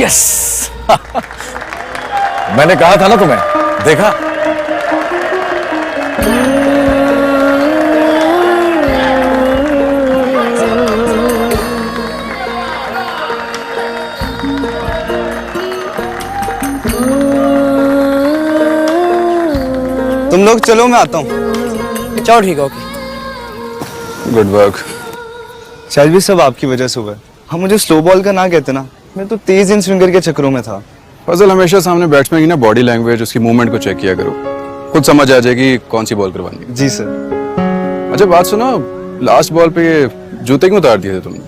Yes मैंने कहा था ना तुम्हें, देखा? तुम लोग चलो, मैं आता हूँ। चलो ठीक है, ओके। Good work. शायद भी सब आपकी वजह से हुआ है। हम मुझे स्लो बॉल का ना कहते ना, मैं तो तेज इन स्विंगर के चक्करों में था। फजल, हमेशा सामने बैट्समैन की ना बॉडी लैंग्वेज, उसकी मूवमेंट को चेक किया करो, खुद समझ आ जाएगी कौन सी बॉल करवानी है। जी सर। अच्छा बात सुनो, लास्ट बॉल पे ये जूते क्यों उतार दिए थे तुमने?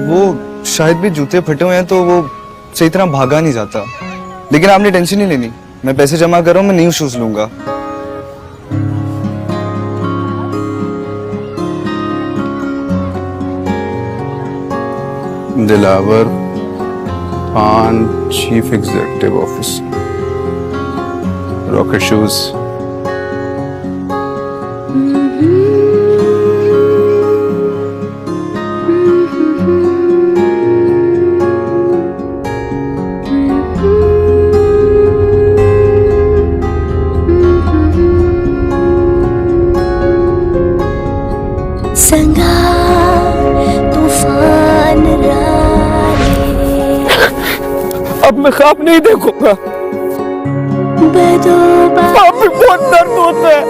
वो शायद भी जूते फटे हुए हैं तो वो सही तरह भागा नहीं जाता। लेकिन आपने टेंशन नहीं लेनी, मैं पैसे जमा कर रहा हूँ, मैं न्यू शूज लूंगा। दिलावर पान, chief executive office, rocket shoes. संगा तूफान अब मैं ख्वाब नहीं देखूंगा। ख्वाब में बहुत दर्द होता है।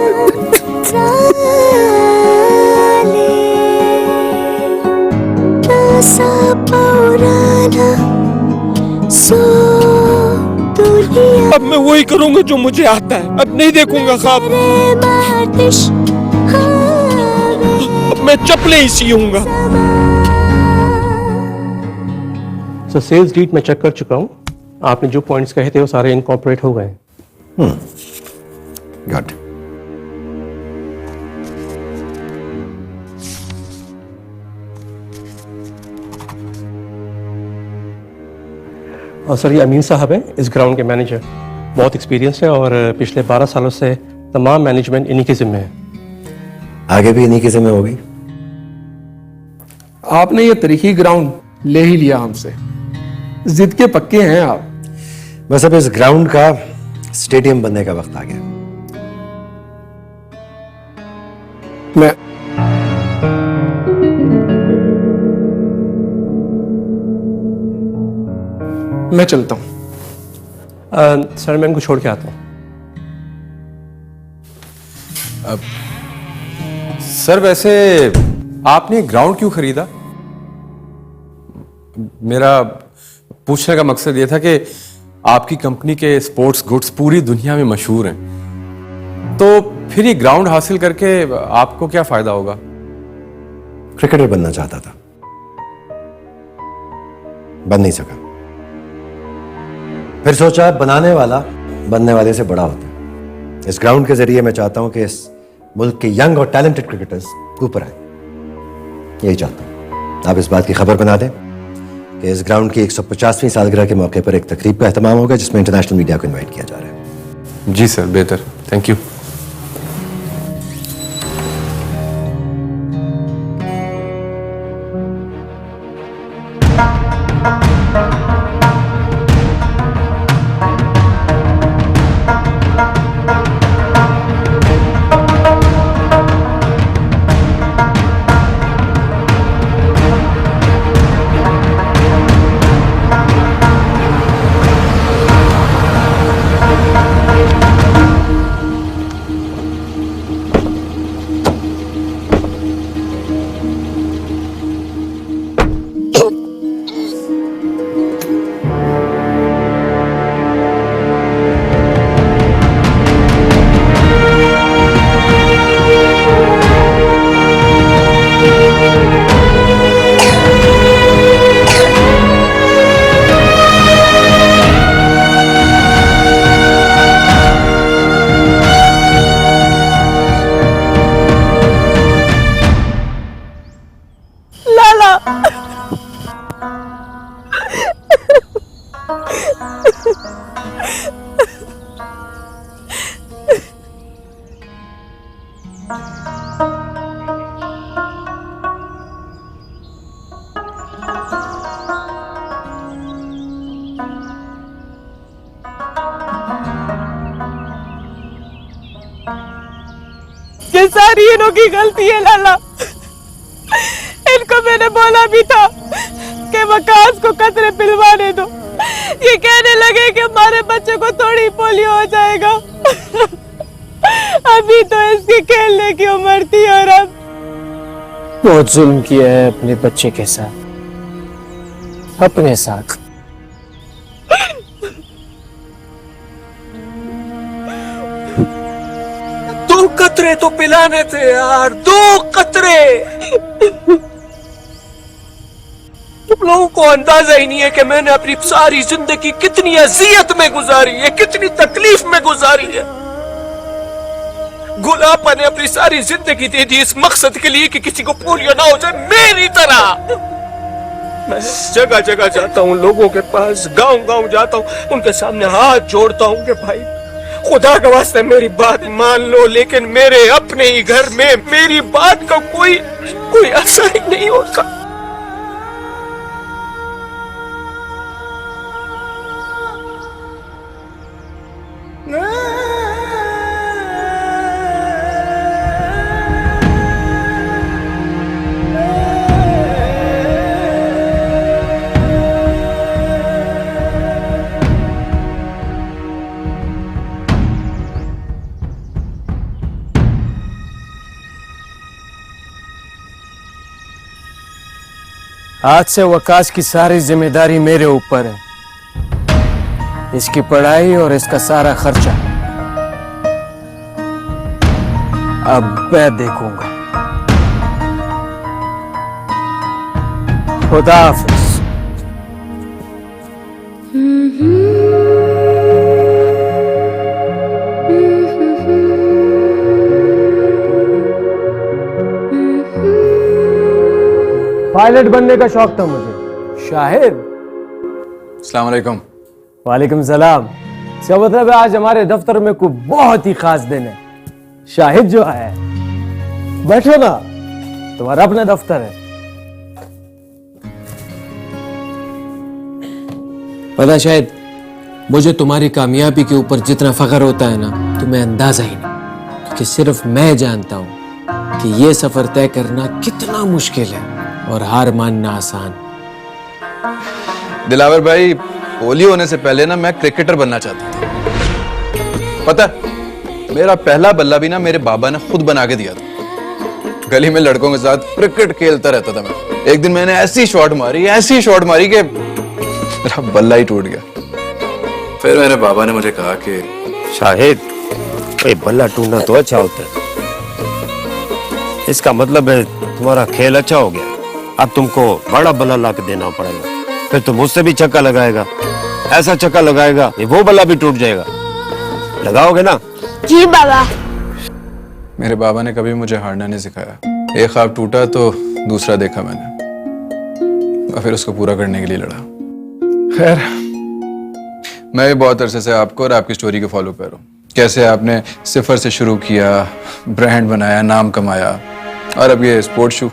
अब मैं वही करूंगा जो मुझे आता है, अब नहीं देखूंगा ख्वाब। अब मैं चप्पलें ही सीऊंगा। सो सेल्स डीट मैं चेक कर चुका हूँ, आपने जो पॉइंट्स कहे थे वो सारे इनकॉर्पोरेट हो गए। गुड। और सर ये अमीन साहब हैं इस ग्राउंड के मैनेजर, बहुत एक्सपीरियंस है और पिछले 12 सालों से तमाम मैनेजमेंट इन्हीं के जिम्मे है। आगे भी इन्हीं के जिम्मे होगी। आपने ये तारीखी ग्राउंड ले ही लिया हमसे, जिद के पक्के हैं आप। बस अब इस ग्राउंड का स्टेडियम बनने का वक्त आ गया। मैं चलता हूं। सर मैं इनको छोड़ के आता हूँ। सर वैसे आपने ग्राउंड क्यों खरीदा? मेरा पूछने का मकसद यह था कि आपकी कंपनी के स्पोर्ट्स गुड्स पूरी दुनिया में मशहूर हैं, तो फिर ये ग्राउंड हासिल करके आपको क्या फायदा होगा? क्रिकेटर बनना चाहता था, बन नहीं सका। फिर सोचा बनाने वाला बनने वाले से बड़ा होता है। इस ग्राउंड के जरिए मैं चाहता हूं कि इस मुल्क के यंग और टैलेंटेड क्रिकेटर्स ऊपर आए, यही चाहता हूं। आप इस बात की खबर बना दें कि इस ग्राउंड की 150वीं सालगिरह के मौके पर एक तकरीब का एहतमाम होगा जिसमें इंटरनेशनल मीडिया को इनवाइट किया जा रहा है। जी सर, बेहतर, थैंक यू। ये सारी इन्हों की गलती है लाला। इनको मैंने बोला भी था कि वकास को कतरे पिलवाने दो। ये कहने लगे कि हमारे बच्चे को थोड़ी पोलियो हो जाएगा। अभी तो इसकी खेलने की उम्र थी और अब बहुत जुल्म किया है अपने बच्चे के साथ, अपने साथ। दो कतरे तो पिलाने थे यार, 2 कतरे। तुम लोगों को अंदाजा ही नहीं है कि मैंने अपनी सारी जिंदगी कितनी अजियत में गुजारी है, कितनी तकलीफ में गुजारी है। गुलाबा ने अपनी सारी जिंदगी दे दी इस मकसद के लिए कि किसी को पोलियो ना हो जाए मेरी तरह। मैं जगह जगह जाता हूँ, लोगों के पास गांव गांव जाता हूँ, उनके सामने हाथ जोड़ता हूँ कि भाई खुदा के वास्ते मेरी बात मान लो, लेकिन मेरे अपने ही घर में मेरी बात का कोई असर ही नहीं होता। आज से वकास की सारी जिम्मेदारी मेरे ऊपर है, इसकी पढ़ाई और इसका सारा खर्चा अब मैं देखूंगा। खुदा हाफिज। पायलट बनने का शौक था मुझे। शाहिद। अस्सलाम वालेकुम। वालेकुम सलाम। इसका मतलब है आज हमारे दफ्तर में कोई बहुत ही खास दिन है। शाहिद जो है, बैठो ना, तुम्हारा अपना दफ्तर है। पता शायद मुझे तुम्हारी कामयाबी के ऊपर जितना फख्र होता है ना, तुम्हें अंदाजा ही नहीं, क्योंकि सिर्फ मैं जानता हूं कि ये सफर तय करना कितना मुश्किल है और हार मानना आसान। दिलावर भाई, पोलियो होने से पहले ना मैं क्रिकेटर बनना चाहता था। पता, मेरा पहला बल्ला भी ना मेरे बाबा ने खुद बना के दिया था। गली में लड़कों के साथ क्रिकेट खेलता रहता था मैं। एक दिन मैंने ऐसी शॉट मारी कि मेरा बल्ला ही टूट गया। फिर मेरे बाबा ने मुझे कहा कि शाहिद, ये बल्ला टूटना तो अच्छा होता है, इसका मतलब है तुम्हारा खेल अच्छा हो गया। अब तुमको बड़ा बल्ला ला के देना पड़ेगा, फिर तुम मुझसे भी चक्का लगाएगा, ऐसा चक्का लगाएगा कि वो बल्ला भी टूट जाएगा। लगाओगे ना? जी बाबा। मेरे बाबा ने कभी मुझे हारना नहीं सिखाया। एक ख्वाब टूटा तो दूसरा देखा मैंने और फिर उसको पूरा करने के लिए लड़ा। खैर, मैं भी बहुत अरसे से आपको और आपकी स्टोरी को फॉलो कर रहा हूँ। कैसे आपने सिफर से शुरू किया, ब्रांड बनाया, नाम कमाया और अब ये स्पोर्ट्स शू।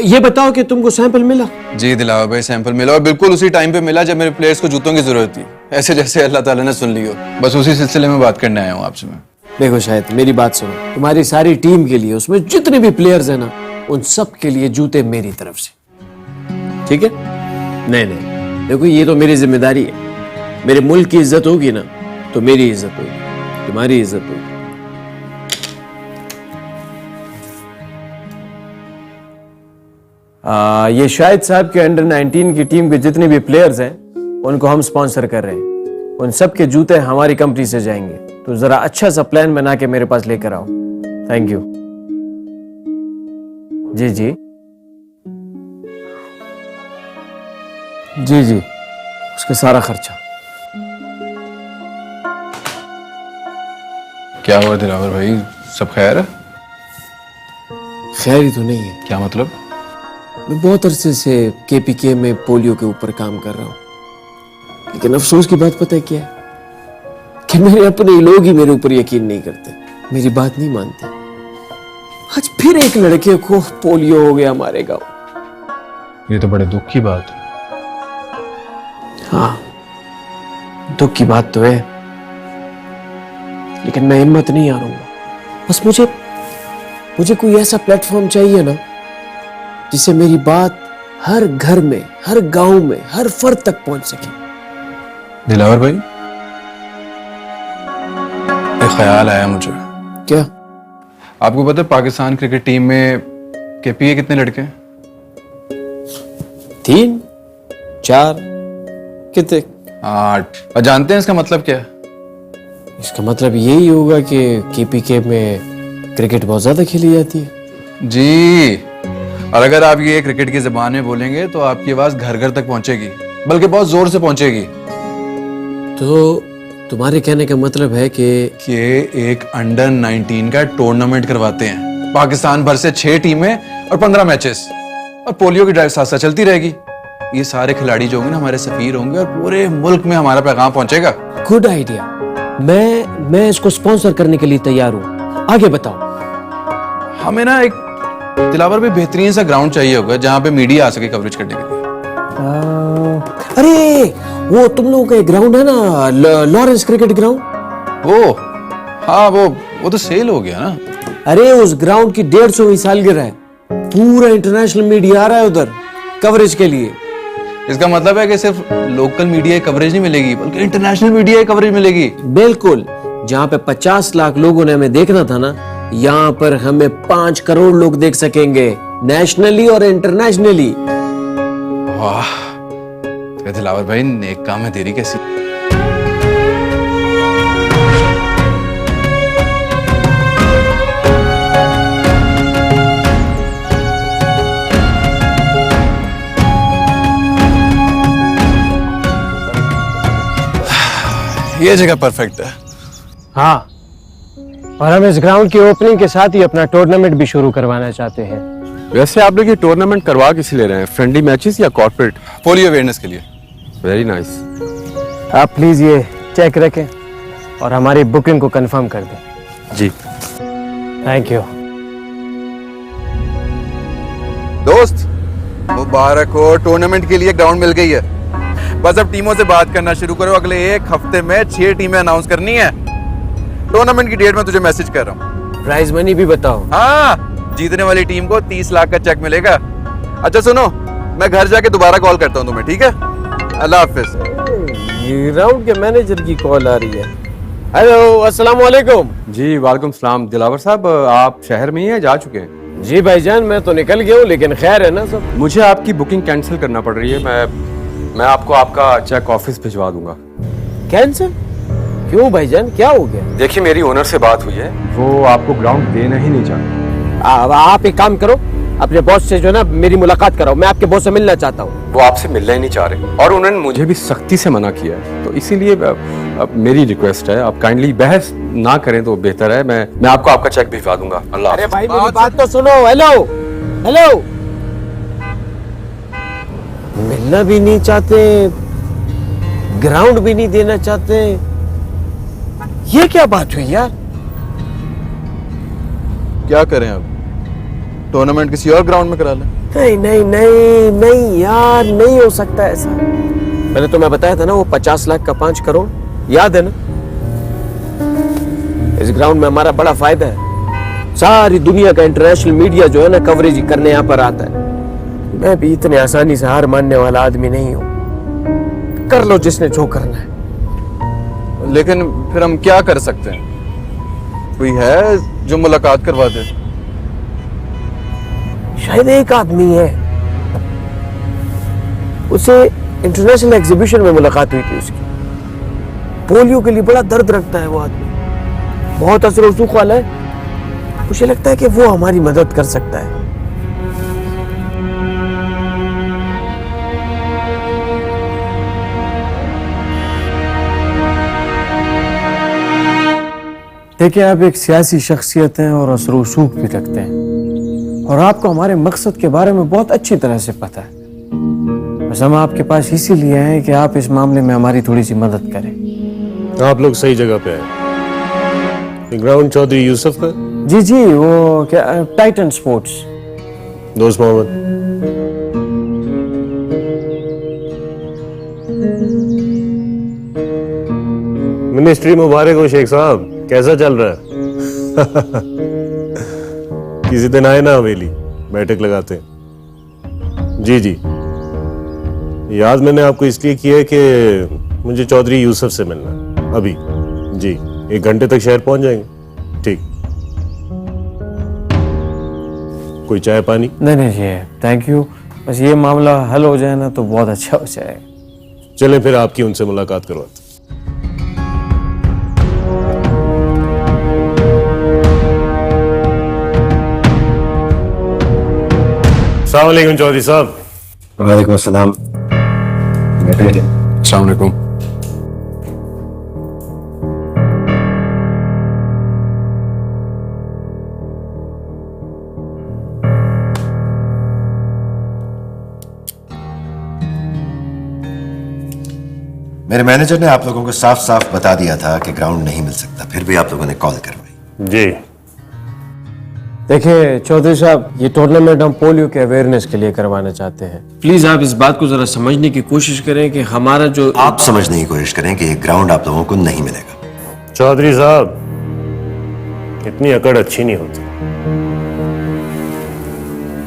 ये बताओ कि तुमको सैंपल मिला? जी दिलावर भाई, सैंपल मिला और बिल्कुल उसी टाइम पे मिला जब मेरे प्लेयर्स को जूतों की जरूरत थी, ऐसे जैसे अल्लाह ताला ने सुन ली हो। बस उसी सिलसिले में बात करने आया हूँ आपसे मैं। देखो शायद, मेरी बात सुनो, तुम्हारी सारी टीम के लिए, उसमें जितने भी प्लेयर्स हैं ना, उन सब के लिए जूते मेरी तरफ से, ठीक है? नहीं, देखो ये तो मेरी जिम्मेदारी है। मेरे मुल्क की इज्जत होगी ना तो मेरी इज्जत होगी, तुम्हारी इज्जत होगी। ये शाहिद साहब के अंडर 19 की टीम के जितने भी प्लेयर्स हैं उनको हम स्पॉन्सर कर रहे हैं। उन सब के जूते हमारी कंपनी से जाएंगे, तो जरा अच्छा सा प्लान बना के मेरे पास लेकर आओ। Thank you. जी उसका सारा खर्चा। क्या हुआ दिलावर भाई, सब खैर है? खैर ही तो नहीं है। क्या मतलब? मैं बहुत अरसे से केपीके में पोलियो के ऊपर काम कर रहा हूँ, लेकिन अफसोस की बात पता है क्या है कि मेरे अपने लोग ही मेरे ऊपर यकीन नहीं करते, मेरी बात नहीं मानते। आज फिर एक लड़के को पोलियो हो गया हमारे गांव। ये तो बड़े दुख की बात है। हाँ, दुख की बात तो है, लेकिन मैं हिम्मत नहीं हारूंगा। बस मुझे कोई ऐसा प्लेटफॉर्म चाहिए ना जिससे मेरी बात हर घर में, हर गांव में, हर फर्द तक पहुंच सके। दिलावर भाई, एक ख्याल आया मुझे। क्या? आपको पता है पाकिस्तान क्रिकेट टीम में केपीए कितने लड़के हैं? 3, 4, कितने? 8। और जानते हैं इसका मतलब क्या है? इसका मतलब यही होगा कि केपीके में क्रिकेट बहुत ज्यादा खेली जाती है। जी, और अगर आप ये क्रिकेट की जुबान में बोलेंगे तो आपकी आवाज घर घर तक पहुंचेगी, बल्कि बहुत जोर से पहुंचेगी। तो तुम्हारे कहने का मतलब है कि एक अंडर 19 का टूर्नामेंट करवाते हैं, पाकिस्तान भर से 6 टीमें और 15 मैचेस, और पोलियो की ड्राइव साथ साथ चलती रहेगी। ये सारे खिलाड़ी जो होंगे ना हमारे सफीर होंगे और पूरे मुल्क में हमारा पैगाम पहुंचेगा। Good idea. मैं इसको स्पॉन्सर करने के लिए तैयार हूँ। आगे बताओ। हमें ना एक दिलावर भी बेहतरीन सा ग्राउंड चाहिए होगा जहाँ पे मीडिया आ सके कवरेज करने के लिए। अरे वो तुम लोगों का एक ग्राउंड है ना, लॉरेंस क्रिकेट ग्राउंड। वो हाँ, वो तो सेल हो गया ना। अरे उस ग्राउंड की 150वीं सालगिरह है, पूरा इंटरनेशनल मीडिया आ रहा है उधर कवरेज के लिए। इसका मतलब है कि सिर्फ लोकल मीडिया की कवरेज नहीं मिलेगी, बल्कि इंटरनेशनल मीडिया की कवरेज मिलेगी। बिल्कुल। जहाँ पे 50 लाख लोगों ने हमें देखना था ना, यहाँ पर हमें 5 करोड़ लोग देख सकेंगे, नेशनली और इंटरनेशनली। वाह, तो दिलावर भाई नेक काम है, देरी कैसी? ये जगह परफेक्ट है। हाँ, और हम इस ग्राउंड की ओपनिंग के साथ ही अपना टूर्नामेंट भी शुरू करवाना चाहते हैं। वैसे आप लोग ये टूर्नामेंट करवा किस लिए रहे हैं? फ्रेंडली मैचेस या कॉर्पोरेट? पोलियो अवेयरनेस के लिए। Very nice. आप प्लीज ये चेक रखें और हमारी बुकिंग को कंफर्म कर दें। जी, थैंक यू। दोस्त मुबारक हो, टूर्नामेंट के लिए ग्राउंड मिल गई है। बस अब टीमों से बात करना शुरू करो। अगले 1 हफ्ते में 6 टीमें अनाउंस करनी है। टूर्नामेंट की डेट में तुझे मैसेज कर रहा हूँ। प्राइज मनी भी बताओ। हाँ, जीतने वाली टीम को 30 लाख का चेक मिलेगा। अच्छा सुनो, मैं घर जाके दोबारा कॉल करता हूँ तुम्हें, ठीक है? अल्लाह हाफिज। ग्राउंड के मैनेजर की कॉल आ रही है। हेलो, अस्सलाम वालेकुम। जी वालेकुम सलाम। दिलावर साहब, आप शहर में ही हैं, जा चुके हैं? जी भाईजान, मैं तो निकल गया हूँ, लेकिन खैर है ना सब। मुझे आपकी बुकिंग कैंसिल करना पड़ रही है। मैं आपको आपका चेक ऑफिस भिजवा दूंगा। कैंसिल? क्यों भाईजान, क्या हो गया? देखिए, मेरी ओनर से बात हुई है, वो आपको ग्राउंड देना ही नहीं चाहते। आप एक काम करो, अपने बॉस से जो है ना मेरी मुलाकात कराओ। मैं आपके बॉस से मिलना चाहता हूँ। वो आपसे मिलना ही नहीं चाह रहे और उन्होंने मुझे भी सख्ती से मना किया है, तो इसीलिए मेरी रिक्वेस्ट है, आप काइंडली बहस ना करें तो बेहतर है। मैं आपको आपका चेक भिजवा दूंगा। अल्लाह। अरे भाई, मेरी बात तो सुनो। हेलो हेलो, मिलना भी नहीं चाहते, ग्राउंड भी नहीं देना चाहते, ये क्या बात हुई यार? क्या करें अब? टूर्नामेंट किसी और ग्राउंड में करा लें? नहीं नहीं नहीं नहीं यार, नहीं हो सकता ऐसा। मैंने तुम्हें बताया था ना, वो 50 लाख का 5 करोड़, याद है ना? इस ग्राउंड में हमारा बड़ा फायदा है। सारी दुनिया का इंटरनेशनल मीडिया जो है ना कवरेज करने यहाँ पर आता है। मैं भी इतने आसानी से हार मानने वाला आदमी नहीं हूँ। कर लो जिसने जो करना है। लेकिन फिर हम क्या कर सकते हैं? कोई है जो मुलाकात करवा दे? शायद एक आदमी है, उसे इंटरनेशनल एग्जीबिशन में मुलाकात हुई थी उसकी। पोलियो के लिए बड़ा दर्द रखता है वो आदमी, बहुत असर रसूख वाला है। मुझे लगता है कि वो हमारी मदद कर सकता है। देखिए, आप एक सियासी शख्सियत हैं और असर रसूख भी रखते हैं, और आपको हमारे मकसद के बारे में बहुत अच्छी तरह से पता है। बस हम आपके पास इसीलिए हैं कि आप इस मामले में हमारी थोड़ी सी मदद करें। आप लोग सही जगह पे हैं। ग्राउंड चौधरी यूसुफ का? जी जी, वो क्या, टाइटन स्पोर्ट्स। दोस्त मोहम्मद। मिनिस्ट्री मुबारक हो शेख साहब, कैसा चल रहा है? किसी दिन आए ना हवेली, बैठक लगाते हैं। जी जी, याद मैंने आपको इसलिए किया है कि मुझे चौधरी यूसुफ से मिलना है अभी। जी, 1 घंटे तक शहर पहुंच जाएंगे। ठीक, कोई चाय पानी? नहीं नहीं ये थैंक यू, बस ये मामला हल हो जाए ना तो बहुत अच्छा हो जाएगा। चलें फिर आपकी उनसे मुलाकात करवाते। अस्सलाम वालेकुम चौधरी साहब। वालेकुम अस्सलाम। बैठे। अस्सलाम वालेकुम। मेरे मैनेजर ने आप लोगों को साफ साफ बता दिया था कि ग्राउंड नहीं मिल सकता, फिर भी आप लोगों ने कॉल करवाई। जी देखिए चौधरी साहब, ये टूर्नामेंट हम पोलियो के अवेयरनेस के लिए करवाना चाहते हैं। प्लीज आप इस बात को जरा समझने की कोशिश करें कि हमारा जो आप समझने की कोशिश करें कि ये ग्राउंड आप लोगों को नहीं मिलेगा। चौधरी साहब, इतनी अकड़ अच्छी नहीं होती,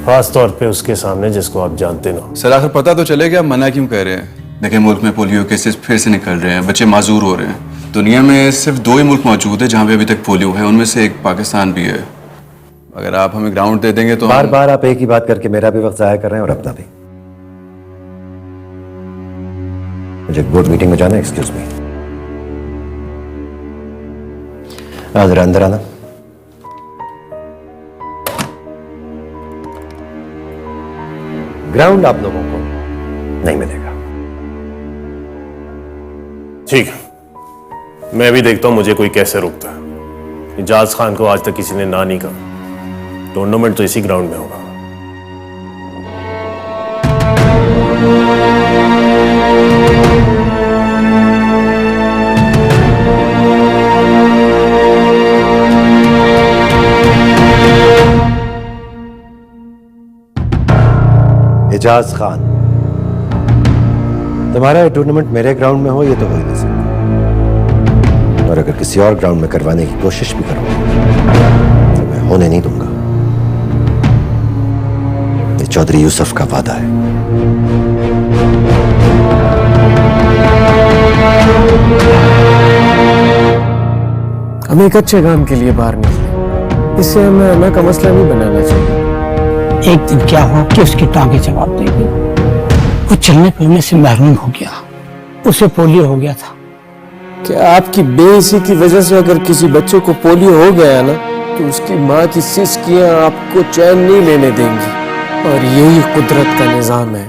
खास तौर पे उसके सामने जिसको आप जानते ना हो। सर आखिर पता तो चले क्या मना क्यों कह रहे हैं? देखिए मुल्क में पोलियो केसेस फिर से निकल रहे हैं, बच्चे माजूर हो रहे हैं। दुनिया में सिर्फ 2 ही मुल्क मौजूद है जहां पे अभी तक पोलियो है, उनमें से एक पाकिस्तान भी है। अगर आप हमें ग्राउंड दे देंगे तो बार बार आप एक ही बात करके मेरा भी वक्त जाया कर रहे हैं और अपना भी। मुझे बोर्ड मीटिंग में जाना है, एक्सक्यूज मी। जरा अंदर आना। ग्राउंड आप लोगों को नहीं मिलेगा। ठीक, मैं भी देखता हूं मुझे कोई कैसे रोकता है। इजाज खान को आज तक किसी ने ना नहीं कहा। टूर्नामेंट तो इसी ग्राउंड में होगा। इजाज खान, तुम्हारा ये टूर्नामेंट मेरे ग्राउंड में हो ये तो हो ही नहीं सकता, और अगर किसी और ग्राउंड में करवाने की कोशिश भी करो तो मैं होने नहीं दूंगा। ये चौधरी यूसुफ का वादा है। हम एक अच्छे काम के लिए बाहर निकले, इससे हमें हमें का मसला नहीं बनाना चाहिए। एक दिन क्या हुआ कि उसकी टांगे जवाब दे गई। वो चलने फिरने से महरूम हो गया, उसे पोलियो हो गया था। क्या आपकी बेइज्जती की वजह से अगर किसी बच्चे को पोलियो हो गया ना तो उसकी माँ की सिसकियां आपको चैन नहीं लेने देंगी, और यही कुदरत का निजाम है।